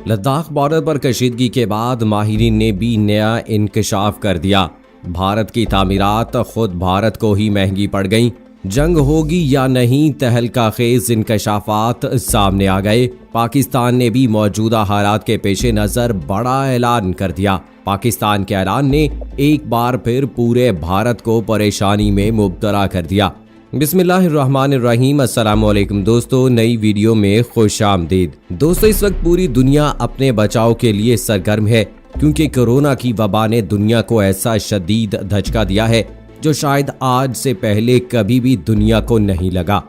Ladakh border पर कशीदगी के बाद माहिरीन ने भी नया इंकशाफ कर दिया। भारत की तामीरात खुद भारत को ही महंगी पड़ गईं। जंग होगी या नहीं, तहलका खेज इंकशाफात सामने आ गए। पाकिस्तान ने भी मौजूदा हालात के पेश नज़र बड़ा ऐलान कर दिया। पाकिस्तान के ऐलान ने एक बार फिर पूरे भारत को परेशानी में मुब्तला कर दिया। बिस्मिल्लाहिर्रहमानिर्रहीम। अस्सलाम वालेकुम दोस्तों, नई वीडियो में खुश आमदीद। दोस्तों, इस वक्त पूरी दुनिया अपने बचाव के लिए सरगर्म है, क्योंकि कोरोना की वबा ने दुनिया को ऐसा शदीद धचका दिया है जो शायद आज से पहले कभी भी दुनिया को नहीं लगा।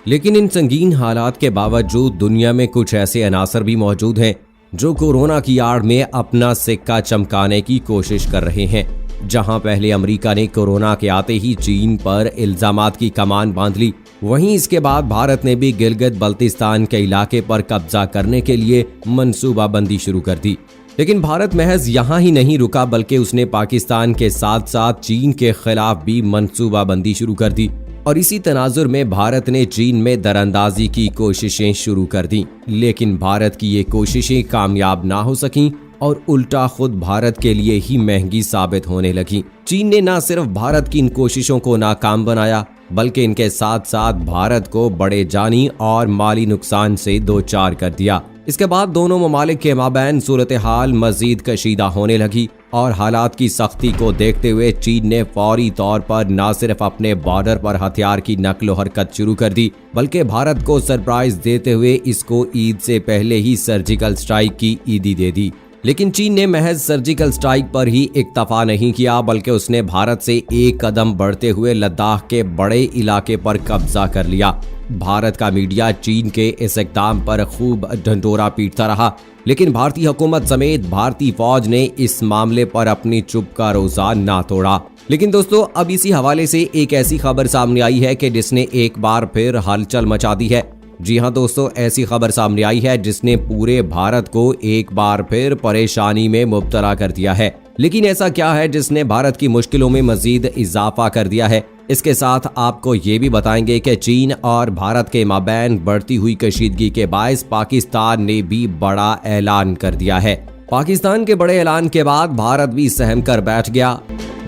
लेकिन इन संगीन हालात के बावजूद दुनिया में कुछ ऐसे अनासर भी मौजूद हैं जो कोरोना की आड़ में अपना सिक्का चमकाने की कोशिश कर रहे हैं। जहां पहले अमेरिका ने कोरोना के आते ही चीन पर इल्जामात की कमान बांध ली, वहीं इसके बाद भारत ने भी गिलगित बल्तिस्तान के इलाके पर कब्जा करने के लिए मंसूबाबंदी शुरू कर दी। लेकिन भारत महज यहां ही नहीं रुका, बल्कि उसने पाकिस्तान के साथ साथ चीन के खिलाफ भी मंसूबाबंदी शुरू कर दी। और इसी तनाजुर में भारत ने चीन में दरअंदाजी की कोशिशें शुरू कर दी। लेकिन भारत की ये कोशिशें कामयाब ना हो सकीं और उल्टा खुद भारत के लिए ही महंगी साबित होने लगी। चीन ने न सिर्फ भारत की इन कोशिशों को नाकाम बनाया, बल्कि इनके साथ साथ भारत को बड़े जानी और माली नुकसान से दो चार कर दिया। इसके बाद दोनों ममालिक के माबैन सूरत हाल मजीद कशीदा होने लगी और हालात की सख्ती को देखते हुए चीन ने फौरी तौर पर न सिर्फ अपने बॉर्डर पर हथियार की नकलो हरकत शुरू कर दी, बल्कि भारत को सरप्राइज देते हुए इसको ईद से पहले ही सर्जिकल स्ट्राइक की ईदी दे दी। लेकिन चीन ने महज सर्जिकल स्ट्राइक पर ही इक्तफा नहीं किया, बल्कि उसने भारत से एक कदम बढ़ते हुए लद्दाख के बड़े इलाके पर कब्जा कर लिया। भारत का मीडिया चीन के इस इक़दाम पर खूब ढंढोरा पीटता रहा, लेकिन भारतीय हुकूमत समेत भारतीय फौज ने इस मामले पर अपनी चुप का रोज़ा ना तोड़ा। लेकिन दोस्तों, अब इसी हवाले से एक ऐसी खबर सामने आई है कि जिसने एक बार फिर हलचल मचा दी है। जी हां दोस्तों, ऐसी खबर सामने आई है जिसने पूरे भारत को एक बार फिर परेशानी में मुब्तला कर दिया है। लेकिन ऐसा क्या है जिसने भारत की मुश्किलों में मजीद इजाफा कर दिया है? इसके साथ आपको ये भी बताएंगे कि चीन और भारत के माबैन बढ़ती हुई कशीदगी के बायस पाकिस्तान ने भी बड़ा ऐलान कर दिया है। पाकिस्तान के बड़े ऐलान के बाद भारत भी सहम कर बैठ गया।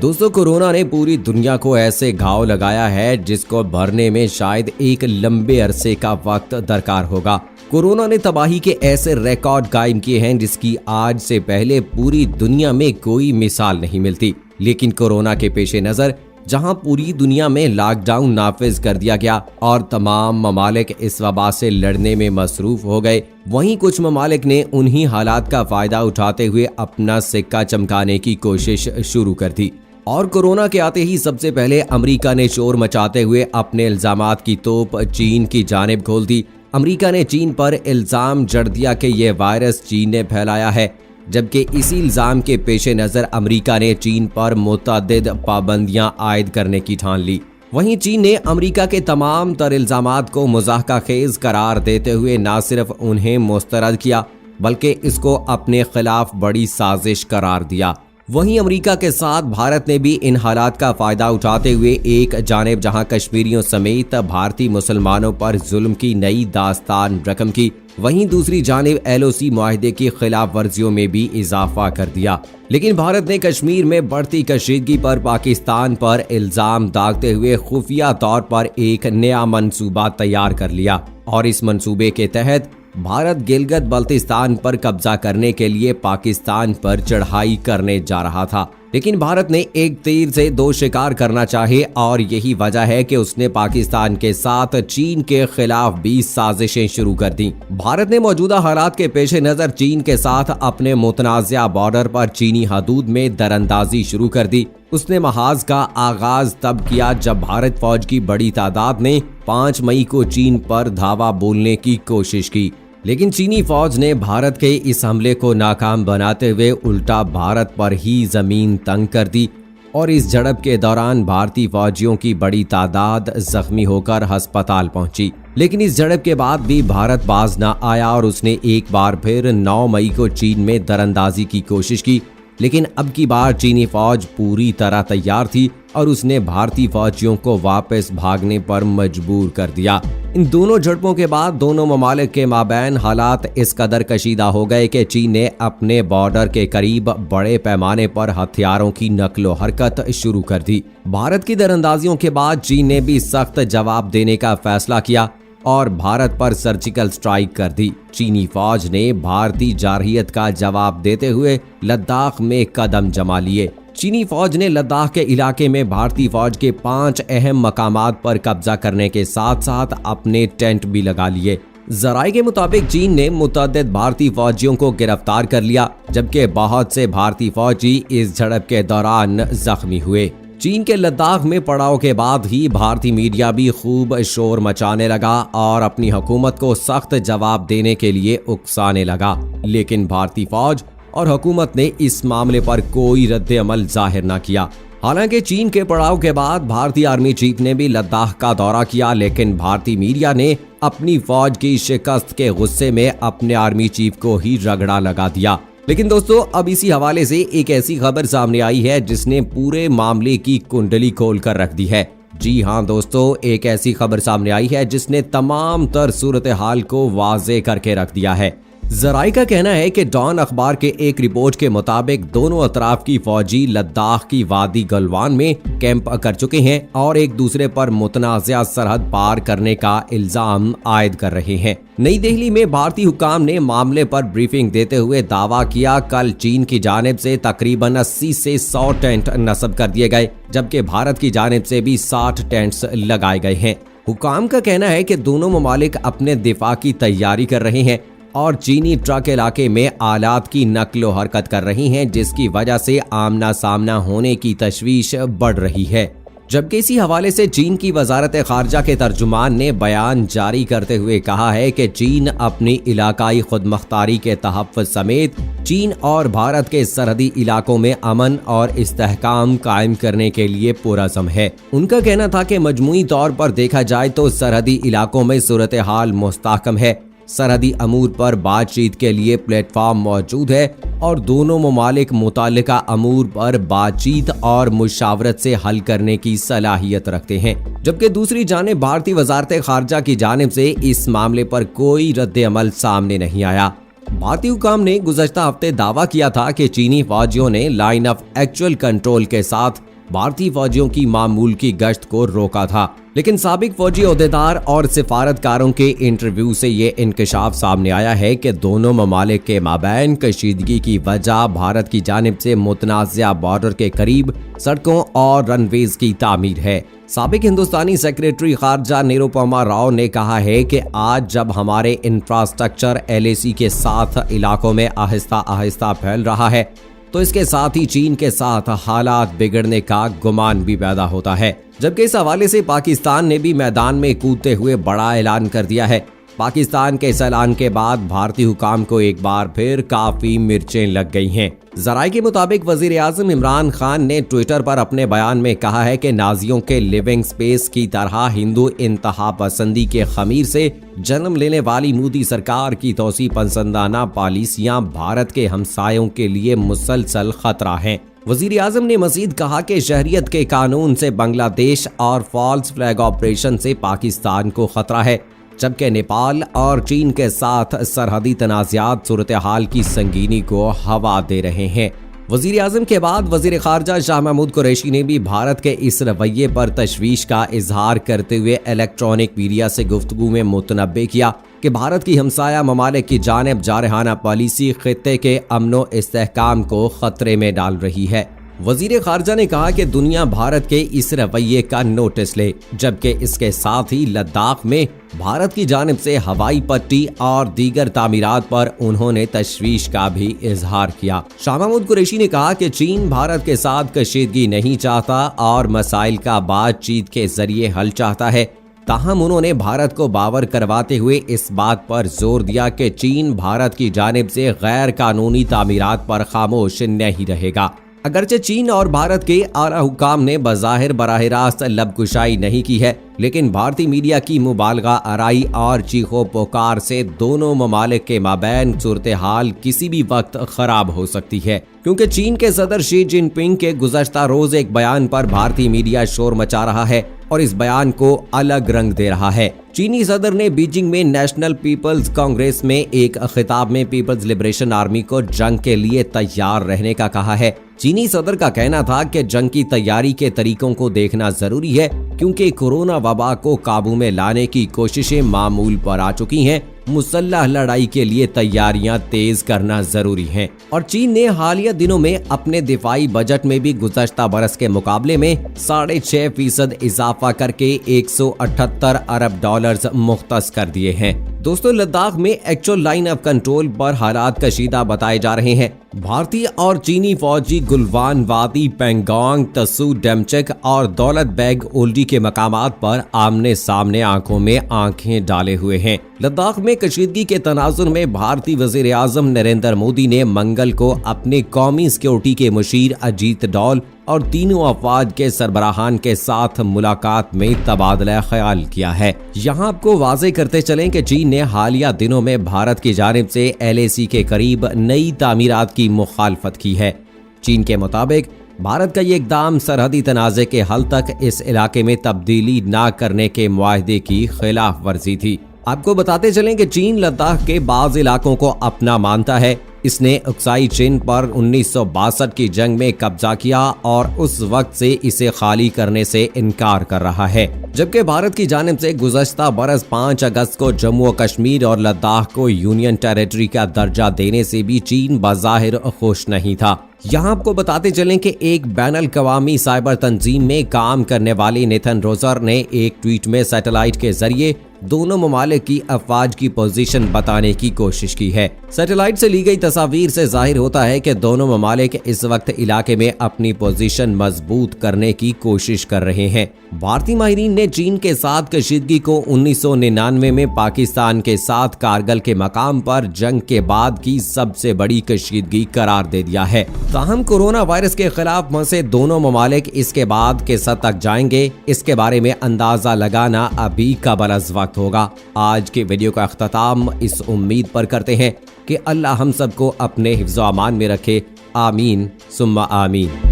दोस्तों, कोरोना ने पूरी दुनिया को ऐसे घाव लगाया है जिसको भरने में शायद एक लंबे अरसे का वक्त दरकार होगा। कोरोना ने तबाही के ऐसे रिकॉर्ड कायम किए हैं जिसकी आज से पहले पूरी दुनिया में कोई मिसाल नहीं मिलती। लेकिन कोरोना के पेश नज़र जहां पूरी दुनिया में लॉकडाउन नाफिज कर दिया गया और तमाम ममालिक इस वबा से लड़ने में मसरूफ हो गए, वहीं कुछ ममालिक ने उन्हीं हालात का फायदा उठाते हुए अपना सिक्का चमकाने की कोशिश शुरू कर दी। और कोरोना के आते ही सबसे पहले अमेरिका ने शोर मचाते हुए अपने इल्जामात की तोप चीन की जानिब खोल दी। अमेरिका ने चीन पर इल्जाम जड़ दिया कि यह वायरस चीन ने फैलाया है, जबकि इसी इल्जाम के पेश नज़र अमेरिका ने चीन पर मुतअद्दिद पाबंदियां आयद करने की ठान ली। वहीं चीन ने अमेरिका के तमाम तर इल्जामात को मुज़ाहका खेज करार देते हुए न सिर्फ उन्हें मुस्तरद किया, बल्कि इसको अपने खिलाफ बड़ी साजिश करार दिया। वहीं अमेरिका के साथ भारत ने भी इन हालात का फायदा उठाते हुए एक जानिब जहां कश्मीरियों समेत भारतीय मुसलमानों पर जुल्म की नई दास्तान रकम की, वहीं दूसरी जानिब LOC मुआहिदे की खिलाफ वर्जियों में भी इजाफा कर दिया। लेकिन भारत ने कश्मीर में बढ़ती कशीदगी पर पाकिस्तान पर इल्जाम दागते हुए खुफिया तौर पर एक नया मंसूबा तैयार कर लिया और इस मंसूबे के तहत भारत गिलगित बल्तिस्तान पर कब्जा करने के लिए पाकिस्तान पर चढ़ाई करने जा रहा था। लेकिन भारत ने एक तीर से दो शिकार करना चाहे और यही वजह है कि उसने पाकिस्तान के साथ चीन के खिलाफ भी साजिशें शुरू कर दी। भारत ने मौजूदा हालात के पेश नज़र चीन के साथ अपने मुतनाज़ा बॉर्डर पर चीनी हदूद में दरअंदाजी शुरू कर दी। उसने महाज का आगाज तब किया जब भारत फौज की बड़ी तादाद ने 5 मई को चीन पर धावा बोलने की कोशिश की। लेकिन चीनी फौज ने भारत के इस हमले को नाकाम बनाते हुए उल्टा भारत पर ही जमीन तंग कर दी और इस झड़प के दौरान भारतीय फौजियों की बड़ी तादाद जख्मी होकर अस्पताल पहुंची। लेकिन इस झड़प के बाद भी भारत बाज न आया और उसने एक बार फिर 9 मई को चीन में दरअंदाजी की कोशिश की। लेकिन अब की बार चीनी फौज पूरी तरह तैयार थी और उसने भारतीय फौजियों को वापस भागने पर मजबूर कर दिया। इन दोनों झड़पों के बाद दोनों ममालिक के माबैन हालात इस कदर कशीदा हो गए कि चीन ने अपने बॉर्डर के करीब बड़े पैमाने पर हथियारों की नकलो हरकत शुरू कर दी। भारत की दरअंदाजियों के बाद चीन ने भी सख्त जवाब देने का फैसला किया और भारत पर सर्जिकल स्ट्राइक कर दी। चीनी फौज ने भारतीय जारहियत का जवाब देते हुए लद्दाख में कदम जमा लिए। चीनी फौज ने लद्दाख के इलाके में भारतीय फौज के 5 अहम मकामात पर कब्जा करने के साथ साथ अपने टेंट भी लगा लिए। जराये के मुताबिक चीन ने मुतअद्दिद भारतीय फौजियों को गिरफ्तार कर लिया, जबकि बहुत से भारतीय फौजी इस झड़प के दौरान जख्मी हुए। चीन के लद्दाख में पड़ाव के बाद ही भारतीय मीडिया भी खूब शोर मचाने लगा और अपनी हुकूमत को सख्त जवाब देने के लिए उकसाने लगा, लेकिन भारतीय फौज और हुकूमत ने इस मामले पर कोई रद्द अमल जाहिर न किया। हालांकि चीन के पड़ाव के बाद भारतीय आर्मी चीफ ने भी लद्दाख का दौरा किया, लेकिन भारतीय मीडिया ने अपनी फौज की शिकस्त के गुस्से में अपने आर्मी चीफ को ही रगड़ा लगा दिया। लेकिन दोस्तों, अब इसी हवाले से एक ऐसी खबर सामने आई है जिसने पूरे मामले की कुंडली खोल कर रख दी है। जी हाँ दोस्तों, एक ऐसी खबर सामने आई है जिसने तमाम तर सूरत हाल को वाज़े करके रख दिया है। जराये का कहना है कि डॉन अखबार के एक रिपोर्ट के मुताबिक दोनों अतराफ की फौजी लद्दाख की वादी गलवान में कैंप कर चुके हैं और एक दूसरे पर मुतनाज़ा सरहद पार करने का इल्जाम आयद कर रहे हैं। नई दिल्ली में भारतीय हुक्काम ने मामले पर ब्रीफिंग देते हुए दावा किया, कल चीन की जानिब से तकरीबन 80 से 100 टेंट नस्ब कर दिए गए, जबकि भारत की जानिब से भी 60 टेंट्स लगाए गए हैं। हुक्काम का कहना है कि दोनों ममालिक अपने दिफा की तैयारी कर रहे हैं और चीनी ट्रक इलाके में आलात की नकलो हरकत कर रही हैं, जिसकी वजह से आमना सामना होने की तशवीश बढ़ रही है। जबकि इसी हवाले से चीन की वजारत खारजा के तर्जुमान ने बयान जारी करते हुए कहा है कि चीन अपनी इलाकाई खुदमुख्तारी के तहफ़्फ़ुज़ समेत चीन और भारत के सरहदी इलाकों में अमन और इस्तेहकाम कायम करने के लिए पुरअज़्म है। उनका कहना था कि मजमूई तौर पर देखा जाए तो सरहदी इलाकों में सूरत हाल मुस्तहकम है, सरहदी अमूर पर बातचीत के लिए प्लेटफॉर्म मौजूद है और दोनों ममालिक मुतालिका अमूर पर बातचीत और मुशावरत से हल करने की सलाहियत रखते हैं। जबकि दूसरी जानिब भारतीय वजारत खारजा की जानिब से इस मामले पर कोई रद्द अमल सामने नहीं आया। भारतीय हुकाम ने गुज़श्ता हफ्ते दावा किया था कि चीनी फौजियों ने लाइन ऑफ एक्चुअल कंट्रोल के साथ भारतीय फौजियों की मामूल की गश्त को रोका था, लेकिन साबिक फौजी ओहदेदार और सिफारतकारों के इंटरव्यू से ये इंकशाफ सामने आया है कि दोनों ममालिक के माबैन कशीदगी की वजह भारत की जानिब से मुतनाज़ा बॉर्डर के करीब सड़कों और रनवेज की तामीर है। साबिक हिंदुस्तानी सेक्रेटरी खारजा निरुपमा राव ने कहा है कि आज जब हमारे इंफ्रास्ट्रक्चर LAC के साथ इलाकों में आहिस्ता आहिस्ता फैल रहा है, तो इसके साथ ही चीन के साथ हालात बिगड़ने का गुमान भी पैदा होता है। जबकि इस हवाले से पाकिस्तान ने भी मैदान में कूदते हुए बड़ा ऐलान कर दिया है। पाकिस्तान के इस ऐलान के बाद भारतीय हुकाम को एक बार फिर काफी मिर्चें लग गई हैं। जराये के मुताबिक वजीर आज़म इमरान खान ने ट्विटर पर अपने बयान में कहा है कि नाजियों के लिविंग स्पेस की तरह हिंदू इंतहा पसंदी के खमीर से जन्म लेने वाली मोदी सरकार की तौसी पसंदाना पॉलिसियां भारत के हमसायों के लिए मुसलसल खतरा हैं। वजीर आज़म ने मजीद कहा कि शहरियत के कानून से बांग्लादेश और फॉल्स फ्लैग ऑपरेशन से पाकिस्तान को खतरा है, जबकि नेपाल और चीन के साथ सरहदी तनाज़ात सूरत हाल की संगीनी को हवा दे रहे हैं। वजीर आज़म के बाद वजीर खारजा शाह महमूद कुरैशी ने भी भारत के इस रवैये पर तशवीश का इजहार करते हुए इलेक्ट्रॉनिक मीडिया से गुफ्तगू में मुतनब्बे किया कि भारत की हमसाया ममालिक की जानिब जारहाना पॉलिसी खित्ते के अमनो इस्तेहकाम को खतरे में डाल रही है। वजीर खारजा ने कहा कि दुनिया भारत के इस रवैये का नोटिस ले, जबकि इसके साथ ही लद्दाख में भारत की जानिब से हवाई पट्टी और दीगर तामीरात पर उन्होंने तशवीश का भी इजहार किया। शाह महमूद कुरैशी ने कहा कि चीन भारत के साथ कशीदगी नहीं चाहता और मसाइल का बातचीत के जरिए हल चाहता है। ताहम उन्होंने भारत को बावर करवाते हुए इस बात पर जोर दिया कि चीन भारत की जानिब से गैर कानूनी तामीरात पर खामोश नहीं रहेगा। अगरचे चीन और भारत के आला हुकाम ने बज़ाहिर बराह रास्त लबकुशाई नहीं की है, लेकिन भारतीय मीडिया की मुबालगा आराई और चीखो पुकार से दोनों ममालिक के माबैन सूरत हाल किसी भी वक्त खराब हो सकती है, क्योंकि चीन के सदर शी जिनपिंग के गुज़श्ता रोज एक बयान पर भारतीय मीडिया शोर मचा रहा है और इस बयान को अलग रंग दे रहा है। चीनी सदर ने बीजिंग में नेशनल पीपल्स कांग्रेस में एक खिताब में पीपल्स लिबरेशन आर्मी को जंग के लिए तैयार रहने का कहा है। चीनी सदर का कहना था कि जंग की तैयारी के तरीकों को देखना जरूरी है, क्योंकि कोरोना वबा को काबू में लाने की कोशिशें मामूल पर आ चुकी हैं। मुसल्लह लड़ाई के लिए तैयारियां तेज करना जरूरी है। और चीन ने हालिया दिनों में अपने दिफाई बजट में भी गुज़श्ता बरस के मुकाबले में 6.5% इजाफा करके 178 अरब डॉलर्स मुख्तस कर दिए हैं। दोस्तों, लद्दाख में एक्चुअल लाइन ऑफ कंट्रोल पर हालात कशीदा बताए जा रहे हैं। भारतीय और चीनी फौजी गुलवान वादी, पेंगोंग, तसू, डेमचक और दौलत बेग ओल्डी के मकामात पर आमने सामने आंखों में आंखें डाले हुए हैं। लद्दाख में कशीदगी के तनाजुर में भारतीय वजीर आजम नरेंद्र मोदी ने मंगल को अपने कौमी सिक्योरिटी के मुशीर अजीत डोल और तीनों अफवाज के सरबराहान के साथ मुलाकात में तबादला ख्याल किया है। यहाँ आपको वाजे करते चलें कि चीन ने हालिया दिनों में भारत की जानिब से LAC के करीब नई तामीरात की मुखालफत की है। चीन के मुताबिक भारत का ये इकदाम सरहदी तनाज़े के हल तक इस इलाके में तब्दीली न करने के मुआहदे की खिलाफ वर्जी थी। आपको बताते चलें कि चीन लद्दाख के बाज़ इलाकों को अपना मानता है। इसने अक्साई चिन पर 1962 की जंग में कब्जा किया और उस वक्त से इसे खाली करने से इनकार कर रहा है, जबकि भारत की जानिब से गुज़श्ता बरस 5 अगस्त को जम्मू और कश्मीर और लद्दाख को यूनियन टेरिटरी का दर्जा देने से भी चीन बज़ाहिर खुश नहीं था। यहाँ आपको बताते चलें कि एक बैनुल अक़वामी साइबर तंजीम में काम करने वाले नेथन रोजर ने एक ट्वीट में सैटेलाइट के जरिए दोनों ममालिक की अफवाज की पोजीशन बताने की कोशिश की है। सैटेलाइट से ली गई तस्वीर से जाहिर होता है कि दोनों ममालिक इस वक्त इलाके में अपनी पोजीशन मजबूत करने की कोशिश कर रहे हैं। भारतीय माहिरीन ने चीन के साथ कशीदगी को 1999 में पाकिस्तान के साथ कारगिल के मकाम पर जंग के बाद की सबसे बड़ी कशीदगी करार दे दिया है। ताहम कोरोना वायरस के खिलाफ फंसे दोनों ममालिक इसके बाद किस हद तक जाएंगे, इसके बारे में अंदाजा लगाना अभी कबल अज़ वक्त होगा। आज के वीडियो का अख्ताम इस उम्मीद पर करते हैं कि अल्लाह हम सबको अपने हिफ्ज़-ओ-अमान में रखे। आमीन सुम्मा आमीन।